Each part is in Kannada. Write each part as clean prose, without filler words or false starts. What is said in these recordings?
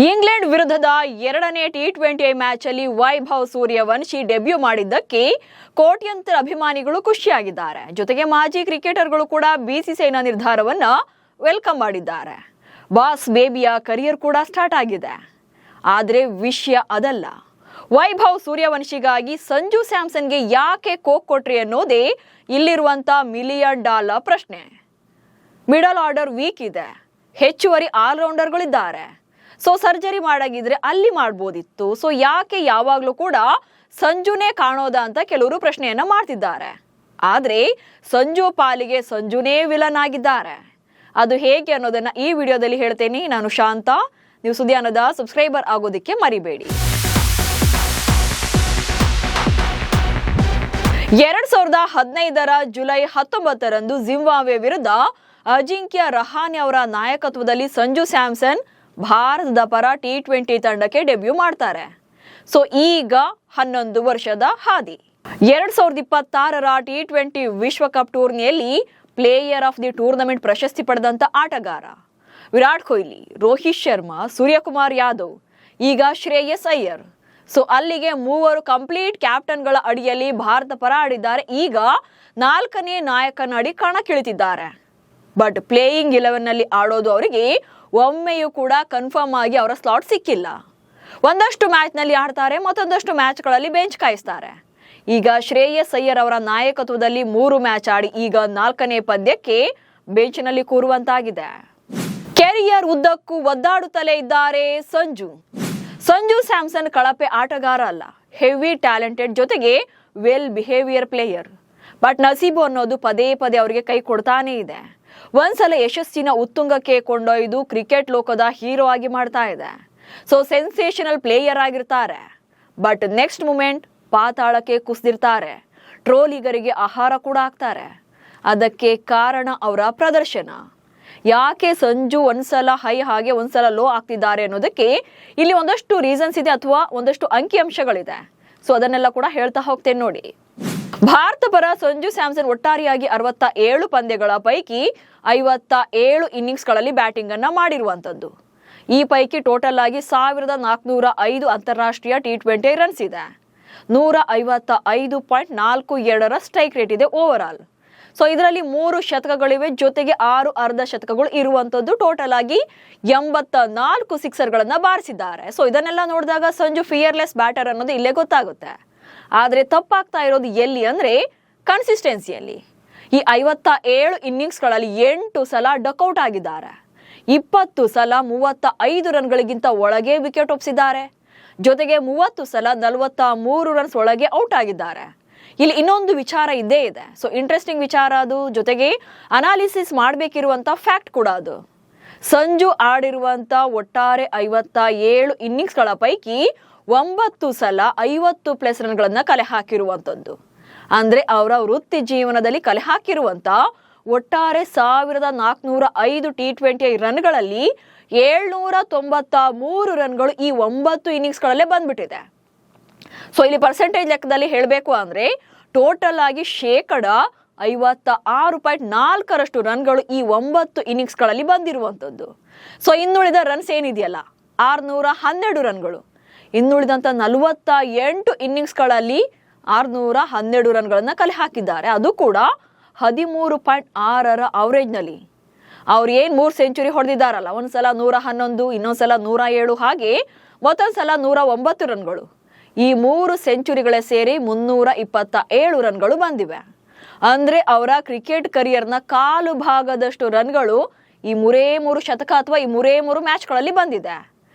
ಇಂಗ್ಲೆಂಡ್ ವಿರುದ್ಧದ ಎರಡನೇ ಟಿ20 ಮ್ಯಾಚ್ ಅಲ್ಲಿ ವೈಭವ್ ಸೂರ್ಯವಂಶಿ ಡೆಬ್ಯೂ ಮಾಡಿದ್ದಕ್ಕೆ ಕೋಟ್ಯಂತರ ಅಭಿಮಾನಿಗಳು ಖುಷಿಯಾಗಿದ್ದಾರೆ. ಜೊತೆಗೆ ಮಾಜಿ ಕ್ರಿಕೆಟರ್ಗಳು ಕೂಡ ಬಿಸಿಸಿಐನ ನಿರ್ಧಾರವನ್ನ ವೆಲ್ಕಮ್ ಮಾಡಿದ್ದಾರೆ. ಬಾಸ್ ಬೇಬಿಯ ಕರಿಯರ್ ಕೂಡ ಸ್ಟಾರ್ಟ್ ಆಗಿದೆ. ಆದರೆ ವಿಷಯ ಅದಲ್ಲ. ವೈಭವ್ ಸೂರ್ಯವಂಶಿಗಾಗಿ ಸಂಜು ಸ್ಯಾಮ್ಸನ್ಗೆ ಯಾಕೆ ಕೋಕ್ ಕೊಟ್ರಿ ಅನ್ನೋದೇ ಇಲ್ಲಿರುವಂತ $1 ಮಿಲಿಯನ್ ಪ್ರಶ್ನೆ. ಮಿಡಲ್ ಆರ್ಡರ್ ವೀಕ್ ಇದೆ, ಹೆಚ್ಚುವರಿ ಆಲ್ರೌಂಡರ್ಗಳಿದ್ದಾರೆ. ಸೊ ಸರ್ಜರಿ ಮಾಡಾಗಿದ್ರೆ ಅಲ್ಲಿ ಮಾಡ್ಬೋದಿತ್ತು. ಸೊ ಯಾಕೆ ಯಾವಾಗಲೂ ಕೂಡ ಸಂಜುನೇ ಕಾಣೋದ ಅಂತ ಕೆಲವರು ಪ್ರಶ್ನೆಯನ್ನ ಮಾಡ್ತಿದ್ದಾರೆ. ಆದ್ರೆ ಸಂಜು ಪಾಲಿಗೆ ಸಂಜುನೇ ವಿಲನ್ ಆಗಿದ್ದಾರೆ. ಅದು ಹೇಗೆ ಅನ್ನೋದನ್ನ ಈ ವಿಡಿಯೋದಲ್ಲಿ ಹೇಳ್ತೇನೆ. ನಾನು ಶಾಂತ. ನೀವು ಸುದ್ದಿಯಾನದ ಸಬ್ಸ್ಕ್ರೈಬರ್ ಆಗೋದಕ್ಕೆ ಮರಿಬೇಡಿ. 2015 ಜುಲೈ 19 ಜಿಂಬಾಬ್ವೆ ವಿರುದ್ಧ ಅಜಿಂಕ್ಯ ರಹಾನೆ ಅವರ ನಾಯಕತ್ವದಲ್ಲಿ ಸಂಜು ಸ್ಯಾಮ್ಸನ್ ಭಾರತದ ಪರ ಟಿ20 ತಂಡಕ್ಕೆ ಡೆಬ್ಯೂ ಮಾಡ್ತಾರೆ. ಸೊ ಈಗ 11 ವರ್ಷದ ಹಾದಿ. 2026 ಟಿ20 ವಿಶ್ವಕಪ್ ಟೂರ್ನಿಯಲ್ಲಿ ಪ್ಲೇಯರ್ ಆಫ್ ದಿ ಟೂರ್ನಮೆಂಟ್ ಪ್ರಶಸ್ತಿ ಪಡೆದಂತ ಆಟಗಾರ ವಿರಾಟ್ ಕೊಹ್ಲಿ, ರೋಹಿತ್ ಶರ್ಮಾ, ಸೂರ್ಯಕುಮಾರ್ ಯಾದವ್, ಈಗ ಶ್ರೇಯಸ್ ಅಯ್ಯರ್. ಸೊ ಅಲ್ಲಿಗೆ 3 ಕಂಪ್ಲೀಟ್ ಕ್ಯಾಪ್ಟನ್ಗಳ ಅಡಿಯಲ್ಲಿ ಭಾರತ ಪರ ಆಡಿದ್ದಾರೆ. ಈಗ 4ನೇ ನಾಯಕನಡಿ ಕಣಕ್ಕಿಳಿತಿದ್ದಾರೆ. ಬಟ್ ಪ್ಲೇಯಿಂಗ್ 11 ನಲ್ಲಿ ಆಡೋದು ಅವರಿಗೆ ಒಮ್ಮೆಯೂ ಕೂಡ ಕನ್ಫರ್ಮ್ ಆಗಿ ಅವರ ಸ್ಲಾಟ್ ಸಿಕ್ಕಿಲ್ಲ. ಒಂದಷ್ಟು ಮ್ಯಾಚ್ ನಲ್ಲಿ ಆಡ್ತಾರೆ, ಮತ್ತೊಂದಷ್ಟು ಮ್ಯಾಚ್ಗಳಲ್ಲಿ ಬೆಂಚ್ ಕಾಯಿಸ್ತಾರೆ. ಈಗ ಶ್ರೇಯಸ್ ಅಯ್ಯರ್ ಅವರ ನಾಯಕತ್ವದಲ್ಲಿ 3 ಮ್ಯಾಚ್ ಆಡಿ ಈಗ 4ನೇ ಪಂದ್ಯಕ್ಕೆ ಬೆಂಚ್ ನಲ್ಲಿ ಕೂರುವಂತಾಗಿದೆ. ಕೆರಿಯರ್ ಉದ್ದಕ್ಕೂ ಒದ್ದಾಡುತ್ತಲೇ ಇದ್ದಾರೆ ಸಂಜು ಸ್ಯಾಮ್ಸನ್ ಕಳಪೆ ಆಟಗಾರ ಅಲ್ಲ, ಹೆವಿ ಟ್ಯಾಲೆಂಟೆಡ್, ಜೊತೆಗೆ ವೆಲ್ ಬಿಹೇವಿಯರ್ ಪ್ಲೇಯರ್. ಬಟ್ ನಸೀಬು ಅನ್ನೋದು ಪದೇ ಪದೇ ಅವರಿಗೆ ಕೈ ಕೊಡ್ತಾನೆ ಇದೆ. ಒಂದ್ಸಲ ಯಶಸ್ಸಿನ ಉತ್ತುಂಗಕ್ಕೆ ಕೊಂಡೊಯ್ದು ಕ್ರಿಕೆಟ್ ಲೋಕದ ಹೀರೋ ಆಗಿ ಮಾಡ್ತಾ ಇದೆ. ಸೊ ಸೆನ್ಸೇಷನಲ್ ಪ್ಲೇಯರ್ ಆಗಿರ್ತಾರೆ. ಬಟ್ ನೆಕ್ಸ್ಟ್ ಮೂಮೆಂಟ್ ಪಾತಾಳಕ್ಕೆ ಕುಸಿದಿರ್ತಾರೆ. ಟ್ರೋಲಿಗರಿಗೆ ಆಹಾರ ಕೂಡ ಆಗ್ತಾರೆ. ಅದಕ್ಕೆ ಕಾರಣ ಅವರ ಪ್ರದರ್ಶನ. ಯಾಕೆ ಸಂಜು ಒಂದ್ಸಲ ಹೈ ಹಾಗೆ ಒಂದ್ಸಲ ಲೋ ಆಗ್ತಿದ್ದಾರೆ ಅನ್ನೋದಕ್ಕೆ ಇಲ್ಲಿ ಒಂದಷ್ಟು ರೀಸನ್ಸ್ ಇದೆ, ಅಥವಾ ಒಂದಷ್ಟು ಅಂಕಿಅಂಶಗಳಿದೆ. ಸೊ ಅದನ್ನೆಲ್ಲ ಕೂಡ ಹೇಳ್ತಾ ಹೋಗ್ತೇನೆ ನೋಡಿ. ಭಾರತ ಪರ ಸಂಜು ಸ್ಯಾಮ್ಸನ್ ಒಟ್ಟಾರೆಯಾಗಿ 67 ಪಂದ್ಯಗಳ ಪೈಕಿ 57 ಇನ್ನಿಂಗ್ಸ್ಗಳಲ್ಲಿ ಬ್ಯಾಟಿಂಗ್ ಅನ್ನ ಮಾಡಿರುವಂತದ್ದು. ಈ ಪೈಕಿ ಟೋಟಲ್ ಆಗಿ 1405 ಅಂತಾರಾಷ್ಟ್ರೀಯ ಟಿ20 ರನ್ಸ್ ಇದೆ. 155.42 ಸ್ಟ್ರೈಕ್ ರೇಟ್ ಇದೆ ಓವರ್ ಆಲ್. ಸೊ ಇದರಲ್ಲಿ 3 ಶತಕಗಳಿವೆ, ಜೊತೆಗೆ 6 ಅರ್ಧ ಶತಕಗಳು ಇರುವಂತದ್ದು. ಟೋಟಲ್ ಆಗಿ 84 ಸಿಕ್ಸರ್ಗಳನ್ನ ಬಾರಿಸಿದ್ದಾರೆ. ಸೊ ಇದನ್ನೆಲ್ಲ ನೋಡಿದಾಗ ಸಂಜು ಫಿಯರ್ಲೆಸ್ ಬ್ಯಾಟರ್ ಅನ್ನೋದು ಇಲ್ಲೇ ಗೊತ್ತಾಗುತ್ತೆ. ಆದ್ರೆ ತಪ್ಪಾಗ್ತಾ ಇರೋದು ಎಲ್ಲಿ ಅಂದ್ರೆ ಕನ್ಸಿಸ್ಟೆನ್ಸಿಯಲ್ಲಿ. ಈ 57 ಇನ್ನಿಂಗ್ಸ್ಗಳಲ್ಲಿ 8 ಸಲ ಡಕ್ಔಟ್ ಆಗಿದ್ದಾರೆ. 20 ಸಲ 35 ರನ್ಗಳಿಗಿಂತ ಒಳಗೆ ವಿಕೆಟ್ ಒಪ್ಪಿಸಿದ್ದಾರೆ. ಜೊತೆಗೆ 30 ಸಲ 43 ರನ್ಸ್ ಒಳಗೆ ಔಟ್ ಆಗಿದ್ದಾರೆ. ಇಲ್ಲಿ ಇನ್ನೊಂದು ವಿಚಾರ ಇದ್ದೇ ಇದೆ. ಸೊ ಇಂಟ್ರೆಸ್ಟಿಂಗ್ ವಿಚಾರ ಅದು, ಜೊತೆಗೆ ಅನಾಲಿಸಿಸ್ ಮಾಡಬೇಕಿರುವಂತ ಫ್ಯಾಕ್ಟ್ ಕೂಡ ಅದು. ಸಂಜು ಆಡಿರುವಂತ ಒಟ್ಟಾರೆ 57 ಇನ್ನಿಂಗ್ಸ್ಗಳ ಪೈಕಿ 9 ಸಲ 50+ ರನ್ಗಳನ್ನ ಕಲೆ ಹಾಕಿರುವಂತದ್ದು. ಅಂದ್ರೆ ಅವರ ವೃತ್ತಿ ಜೀವನದಲ್ಲಿ ಕಲೆ ಹಾಕಿರುವಂತ ಒಟ್ಟಾರೆ 1405 ಟಿ20 ರನ್ಗಳಲ್ಲಿ 793 ರನ್ಗಳು ಈ 9 ಇನ್ನಿಂಗ್ಸ್ಗಳಲ್ಲೇ ಬಂದ್ಬಿಟ್ಟಿದೆ. ಸೊ ಇಲ್ಲಿ ಪರ್ಸೆಂಟೇಜ್ ಲೆಕ್ಕದಲ್ಲಿ ಹೇಳಬೇಕು ಅಂದ್ರೆ ಟೋಟಲ್ ಆಗಿ 56.4% ರನ್ಗಳು ಈ 9 ಇನ್ನಿಂಗ್ಸ್ಗಳಲ್ಲಿ ಬಂದಿರುವಂತದ್ದು. ಸೊ ಇನ್ನುಳಿದ ರನ್ಸ್ ಏನಿದೆಯಲ್ಲ 612 ರನ್ಗಳು, ಇನ್ನುಳಿದಂತ 48 ಇನ್ನಿಂಗ್ಸ್ಗಳಲ್ಲಿ 612 ರನ್ಗಳನ್ನ ಕಲೆ ಹಾಕಿದ್ದಾರೆ. ಅದು ಕೂಡ 13.6 ಅವರೇಜ್ ನಲ್ಲಿ. ಅವ್ರು ಏನ್ 3 ಸೆಂಚುರಿ ಹೊಡೆದಿದ್ದಾರಲ್ಲ, ಒಂದ್ಸಲ 111, ಇನ್ನೊಂದ್ಸಲ 107, ಹಾಗೆ ಮತ್ತೊಂದ್ಸಲ 109 ರನ್ಗಳು. ಈ 3 ಸೆಂಚುರಿಗಳೇ ಸೇರಿ 327 ರನ್ಗಳು ಬಂದಿವೆ. ಅಂದ್ರೆ ಅವರ ಕ್ರಿಕೆಟ್ ಕರಿಯರ್ನ ಕಾಲು ಭಾಗದಷ್ಟು ರನ್ಗಳು ಈ 3 ಶತಕ ಅಥವಾ ಈ 3 ಮ್ಯಾಚ್ಗಳಲ್ಲಿ ಬಂದಿದೆ.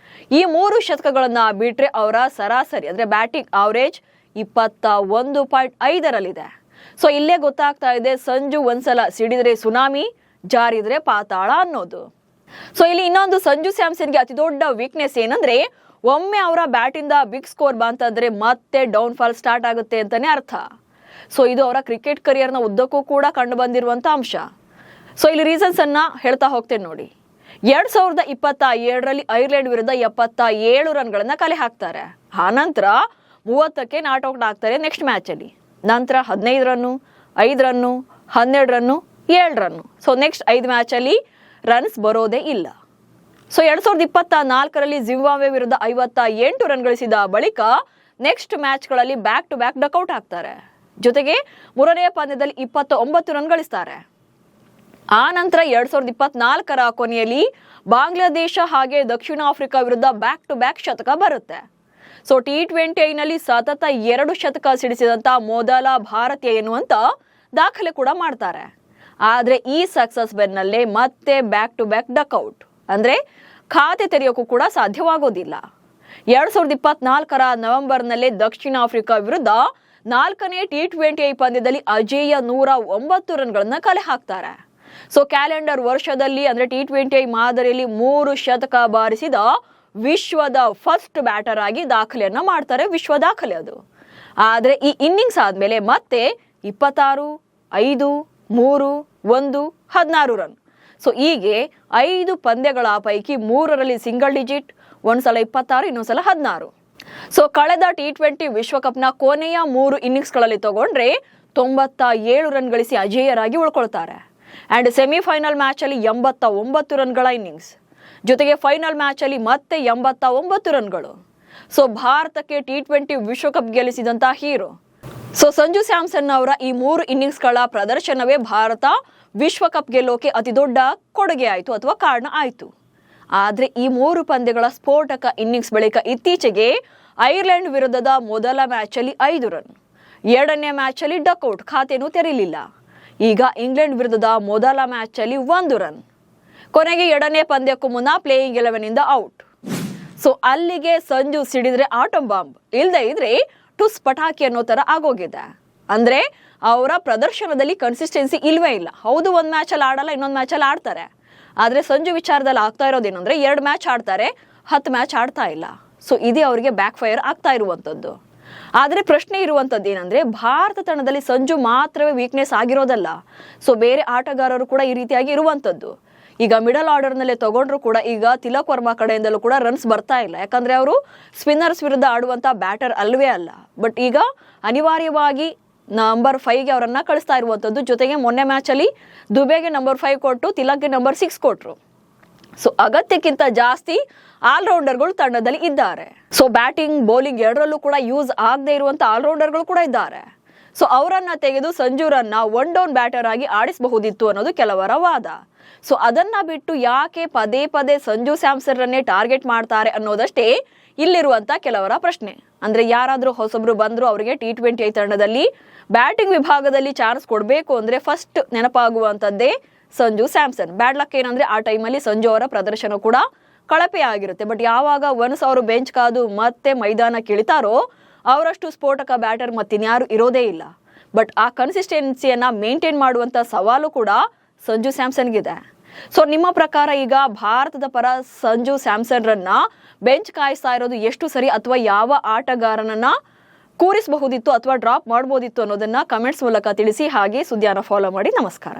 ಈ 3 ಶತಕಗಳನ್ನ ಬಿಟ್ರೆ ಅವರ ಸರಾಸರಿ ಅಂದ್ರೆ ಬ್ಯಾಟಿಂಗ್ ಅವರೇಜ್ 21.5ರಲ್ಲಿದೆ. ಸೊ ಇಲ್ಲೇ ಗೊತ್ತಾಗ್ತಾ ಇದೆ ಸಂಜು ಒಂದ್ಸಲ ಸಿಡಿದ್ರೆ ಸುನಾಮಿ, ಜಾರಿದ್ರೆ ಪಾತಾಳ ಅನ್ನೋದು. ಸೊ ಇಲ್ಲಿ ಇನ್ನೊಂದು ಸಂಜು ಸ್ಯಾಮ್ಸನ್ಗೆ ಅತಿ ದೊಡ್ಡ ವೀಕ್ನೆಸ್ ಏನಂದ್ರೆ, ಒಮ್ಮೆ ಅವರ ಬ್ಯಾಟಿಂದ ಬಿಗ್ ಸ್ಕೋರ್ ಬಂತಂದ್ರೆ ಮತ್ತೆ ಡೌನ್ ಫಾಲ್ ಸ್ಟಾರ್ಟ್ ಆಗುತ್ತೆ ಅಂತಾನೆ ಅರ್ಥ. ಸೊ ಇದು ಅವರ ಕ್ರಿಕೆಟ್ ಕರಿಯರ್ನ ಉದ್ದಕ್ಕೂ ಕೂಡ ಕಂಡು ಬಂದಿರುವಂತ ಅಂಶ. ಸೊ ಇಲ್ಲಿ ರೀಸನ್ಸ್ ಅನ್ನ ಹೇಳ್ತಾ ಹೋಗ್ತೇನೆ ನೋಡಿ. 2027ರಲ್ಲಿ ಐರ್ಲೆಂಡ್ ವಿರುದ್ಧ 77 ರನ್ಗಳನ್ನ ಕಲೆ ಹಾಕ್ತಾರೆ. ಆ ನಂತರ 30ಕ್ಕೆ ನಾಟ್ ಔಟ್ ಆಗ್ತಾರೆ ನೆಕ್ಸ್ಟ್ ಮ್ಯಾಚ್ ಅಲ್ಲಿ. ನಂತರ 15 run, 5 run, 12 run, 7 run. So next 5 match ಅಲ್ಲಿ ರನ್ಸ್ ಬರೋದೇ ಇಲ್ಲ. ಸೊ 2024ರಲ್ಲಿ ಜಿಂಬಾಬ್ವೆ ವಿರುದ್ಧ 58 ರನ್ ಗಳಿಸಿದ ಬಳಿಕ ನೆಕ್ಸ್ಟ್ ಮ್ಯಾಚ್ಗಳಲ್ಲಿ ಬ್ಯಾಕ್ ಟು ಬ್ಯಾಕ್ ಡಕ್ಔಟ್ ಆಗ್ತಾರೆ. ಜೊತೆಗೆ ಮೂರನೇ ಪಂದ್ಯದಲ್ಲಿ 29 ರನ್ ಗಳಿಸ್ತಾರೆ. ಆ ನಂತರ 2024ರ ಕೊನೆಯಲ್ಲಿ ಬಾಂಗ್ಲಾದೇಶ ಹಾಗೆ ದಕ್ಷಿಣ ಆಫ್ರಿಕಾ ವಿರುದ್ಧ ಬ್ಯಾಕ್ ಟು ಬ್ಯಾಕ್ ಶತಕ ಬರುತ್ತೆ. ಸೊ T20ನಲ್ಲಿ ಸತತ 2 ಶತಕ ಸಿಡಿಸಿದಂತ ಮೊದಲ ಭಾರತೀಯ ಎನ್ನುವಂತ ದಾಖಲೆ ಕೂಡ ಮಾಡ್ತಾರೆ. ಆದ್ರೆ ಈ ಸಕ್ಸಸ್ ಬೆನ್ನಲ್ಲೇ ಮತ್ತೆ ಬ್ಯಾಕ್ ಟು ಬ್ಯಾಕ್ ಡಕ್ಔಟ್ ಅಂದ್ರೆ ಖಾತೆ ತೆರೆಯೋಕ್ಕೂ ಕೂಡ ಸಾಧ್ಯವಾಗೋದಿಲ್ಲ. 2024ರ ನವೆಂಬರ್ನಲ್ಲೇ ದಕ್ಷಿಣ ಆಫ್ರಿಕಾ ವಿರುದ್ಧ 4ನೇ T20 ಪಂದ್ಯದಲ್ಲಿ ಅಜೇಯ 109 ರನ್ಗಳನ್ನ ಕಲೆ ಹಾಕ್ತಾರೆ. ಸೊ ಕ್ಯಾಲೆಂಡರ್ ವರ್ಷದಲ್ಲಿ ಅಂದ್ರೆ T20 ಮಾದರಿಯಲ್ಲಿ 3 ಶತಕ ಬಾರಿಸಿದ ವಿಶ್ವದ ಫಸ್ಟ್ ಬ್ಯಾಟರ್ ಆಗಿ ದಾಖಲೆಯನ್ನ ಮಾಡ್ತಾರೆ. ವಿಶ್ವ ದಾಖಲೆ ಅದು. ಆದ್ರೆ ಈ ಇನ್ನಿಂಗ್ಸ್ ಆದ್ಮೇಲೆ ಮತ್ತೆ 26, 5, 3, 1, 16 ರನ್. ಸೊ ಹೀಗೆ 5 ಪಂದ್ಯಗಳ ಪೈಕಿ 3ರಲ್ಲಿ ಸಿಂಗಲ್ ಡಿಜಿಟ್, ಒಂದ್ಸಲ 26, ಇನ್ನೊಂದ್ಸಲ 16. ಸೊ ಕಳೆದ T20 ವಿಶ್ವಕಪ್ನ ಕೊನೆಯ 3 ಇನ್ನಿಂಗ್ಸ್ಗಳಲ್ಲಿ ತಗೊಂಡ್ರೆ 97 ರನ್ ಗಳಿಸಿ ಅಜೇಯರಾಗಿ ಉಳ್ಕೊಳ್ತಾರೆ. ಅಂಡ್ ಸೆಮಿಫೈನಲ್ ಮ್ಯಾಚ್ ಅಲ್ಲಿ 89 ರನ್ಗಳ ಇನ್ನಿಂಗ್ಸ್, ಜೊತೆಗೆ ಫೈನಲ್ ಮ್ಯಾಚ್ ಅಲ್ಲಿ ಮತ್ತೆ 89 ರನ್ಗಳು. ಸೊ ಭಾರತಕ್ಕೆ T20 ವಿಶ್ವಕಪ್ ಗೆಲ್ಲಿಸಿದಂತ ಹೀರೋ. ಸೊ ಸಂಜು ಸ್ಯಾಮ್ಸನ್ ಅವರ ಈ 3 ಇನ್ನಿಂಗ್ಸ್ಗಳ ಪ್ರದರ್ಶನವೇ ಭಾರತ ವಿಶ್ವಕಪ್ ಗೆಲ್ಲೋಕೆ ಅತಿ ದೊಡ್ಡ ಕೊಡುಗೆ ಆಯಿತು ಅಥವಾ ಕಾರಣ ಆಯಿತು. ಆದ್ರೆ ಈ 3 ಪಂದ್ಯಗಳ ಸ್ಫೋಟಕ ಇನ್ನಿಂಗ್ಸ್ ಬಳಿಕ ಇತ್ತೀಚೆಗೆ ಐರ್ಲೆಂಡ್ ವಿರುದ್ಧದ ಮೊದಲ ಮ್ಯಾಚ್ ಅಲ್ಲಿ 5 ರನ್, 2ನೇ ಮ್ಯಾಚ್ ಅಲ್ಲಿ ಡಕ್ಔಟ್, ಖಾತೆನೂ ತೆರೀಲಿಲ್ಲ. ಈಗ ಇಂಗ್ಲೆಂಡ್ ವಿರುದ್ಧದ ಮೊದಲ ಮ್ಯಾಚ್ ಅಲ್ಲಿ 1 ರನ್, ಕೊನೆಗೆ 2ನೇ ಪಂದ್ಯಕ್ಕೂ ಮುನ್ನ ಪ್ಲೇಯಿಂಗ್ 11 ಇಂದ ಔಟ್. ಸೊ ಅಲ್ಲಿಗೆ ಸಂಜು ಸಿಡಿದ್ರೆ ಆಟಂ ಬಾಂಬ್, ಇಲ್ದೇ ಇದ್ರೆ ಟುಸ್ ಪಟಾಕಿ ಅನ್ನೋ ತರ ಆಗೋಗಿದೆ. ಅಂದ್ರೆ ಅವರ ಪ್ರದರ್ಶನದಲ್ಲಿ ಕನ್ಸಿಸ್ಟೆನ್ಸಿ ಇಲ್ವೇ ಇಲ್ಲ. ಹೌದು, ಒಂದ್ ಮ್ಯಾಚ್ ಅಲ್ಲಿ ಆಡಲ್ಲ, ಇನ್ನೊಂದ್ ಮ್ಯಾಚ್ ಅಲ್ಲಿ ಆಡ್ತಾರೆ. ಆದ್ರೆ ಸಂಜು ವಿಚಾರದಲ್ಲಿ ಆಗ್ತಾ ಇರೋದೇನಂದ್ರೆ 2 ಮ್ಯಾಚ್ ಆಡ್ತಾರೆ, 10 ಮ್ಯಾಚ್ ಆಡ್ತಾ ಇಲ್ಲ. ಸೊ ಇದೇ ಅವರಿಗೆ ಬ್ಯಾಕ್ ಫೈರ್ ಆಗ್ತಾ ಇರುವಂತದ್ದು. ಆದ್ರೆ ಪ್ರಶ್ನೆ ಇರುವಂತದ್ದು ಏನಂದ್ರೆ ಭಾರತ ತಂಡದಲ್ಲಿ ಸಂಜು ಮಾತ್ರವೇ ವೀಕ್ನೆಸ್ ಆಗಿರೋದಲ್ಲ. ಸೊ ಬೇರೆ ಆಟಗಾರರು ಕೂಡ ಈ ರೀತಿಯಾಗಿ ಇರುವಂತದ್ದು. ಈಗ ಮಿಡಲ್ ಆರ್ಡರ್ ನಲ್ಲೇ ತಗೊಂಡ್ರು ಕೂಡ ಈಗ ತಿಲಕ್ ವರ್ಮಾ ಕಡೆಯಿಂದಲೂ ಕೂಡ ರನ್ಸ್ ಬರ್ತಾ ಇಲ್ಲ. ಯಾಕಂದ್ರೆ ಅವರು ಸ್ಪಿನ್ನರ್ಸ್ ವಿರುದ್ಧ ಆಡುವಂತ ಬ್ಯಾಟರ್ ಅಲ್ವೇ ಅಲ್ಲ. ಬಟ್ ಈಗ ಅನಿವಾರ್ಯವಾಗಿ ನಂಬರ್ 5ಗೆ ಅವರನ್ನ ಕಳಿಸ್ತಾ ಇರುವಂತದ್ದು. ಜೊತೆಗೆ ಮೊನ್ನೆ ಮ್ಯಾಚ್ ಅಲ್ಲಿ ದುಬೆಗೆ ನಂಬರ್ 5 ಕೊಟ್ಟು ತಿಲಕ್ಗೆ ನಂಬರ್ 6 ಕೊಟ್ರು. ಸೊ ಅಗತ್ಯಕ್ಕಿಂತ ಜಾಸ್ತಿ ಆಲ್ರೌಂಡರ್ಗಳು ತಂಡದಲ್ಲಿ ಇದ್ದಾರೆ. ಸೊ ಬ್ಯಾಟಿಂಗ್, ಬೌಲಿಂಗ್ ಎರಡರಲ್ಲೂ ಕೂಡ ಯೂಸ್ ಆಗದೆ ಇರುವಂತ ಆಲ್ರೌಂಡರ್ಗಳು ಕೂಡ ಇದ್ದಾರೆ. ಸೊ ಅವರನ್ನ ತೆಗೆದು ಸಂಜುರನ್ನ 1 ಡೌನ್ ಬ್ಯಾಟರ್ ಆಗಿ ಆಡಿಸಬಹುದಿತ್ತು ಅನ್ನೋದು ಕೆಲವರ ವಾದ. ಸೊ ಅದನ್ನ ಬಿಟ್ಟು ಯಾಕೆ ಪದೇ ಪದೇ ಸಂಜು ಸ್ಯಾಮ್ಸನ್ ರನ್ನೇ ಟಾರ್ಗೆಟ್ ಮಾಡ್ತಾರೆ ಅನ್ನೋದಷ್ಟೇ ಇಲ್ಲಿರುವಂತ ಕೆಲವರ ಪ್ರಶ್ನೆ. ಅಂದ್ರೆ ಯಾರಾದ್ರೂ ಹೊಸಬ್ರು ಬಂದ್ರು ಅವರಿಗೆ T20 ತಂಡದಲ್ಲಿ ಬ್ಯಾಟಿಂಗ್ ವಿಭಾಗದಲ್ಲಿ ಚಾನ್ಸ್ ಕೊಡಬೇಕು ಅಂದ್ರೆ ಫಸ್ಟ್ ನೆನಪಾಗುವಂತದ್ದೇ ಸಂಜು ಸ್ಯಾಮ್ಸನ್. ಬ್ಯಾಡ್ ಲಕ್ ಏನಂದ್ರೆ ಆ ಟೈಮಲ್ಲಿ ಸಂಜು ಅವರ ಪ್ರದರ್ಶನ ಕೂಡ ಕಳಪೆ ಆಗಿರುತ್ತೆ. ಬಟ್ ಯಾವಾಗ ಒನ್ಸ್ ಅವರು ಬೆಂಚ್ ಕಾದು ಮತ್ತೆ ಮೈದಾನಕ್ಕೆ ಇಳಿತಾರೋ ಅವರಷ್ಟು ಸ್ಫೋಟಕ ಬ್ಯಾಟರ್ ಮತ್ತಿನ್ಯಾರು ಇರೋದೇ ಇಲ್ಲ. ಬಟ್ ಆ ಕನ್ಸಿಸ್ಟೆನ್ಸಿಯನ್ನ ಮೇಂಟೈನ್ ಮಾಡುವಂತ ಸವಾಲು ಕೂಡ ಸಂಜು ಸ್ಯಾಮ್ಸನ್ಗಿದೆ. ಸೊ ನಿಮ್ಮ ಪ್ರಕಾರ ಈಗ ಭಾರತದ ಪರ ಸಂಜು ಸ್ಯಾಮ್ಸನ್ ರನ್ನ ಬೆಂಚ್ ಕಾಯಿಸ್ತಾ ಇರೋದು ಎಷ್ಟು ಸರಿ, ಅಥವಾ ಯಾವ ಆಟಗಾರನನ್ನ ಕೂರಿಸಬಹುದಿತ್ತು ಅಥವಾ ಡ್ರಾಪ್ ಮಾಡಬಹುದಿತ್ತು ಅನ್ನೋದನ್ನ ಕಮೆಂಟ್ಸ್ ಮೂಲಕ ತಿಳಿಸಿ. ಹಾಗೆ ಸುದ್ದಿಯನ್ನು ಫಾಲೋ ಮಾಡಿ. ನಮಸ್ಕಾರ.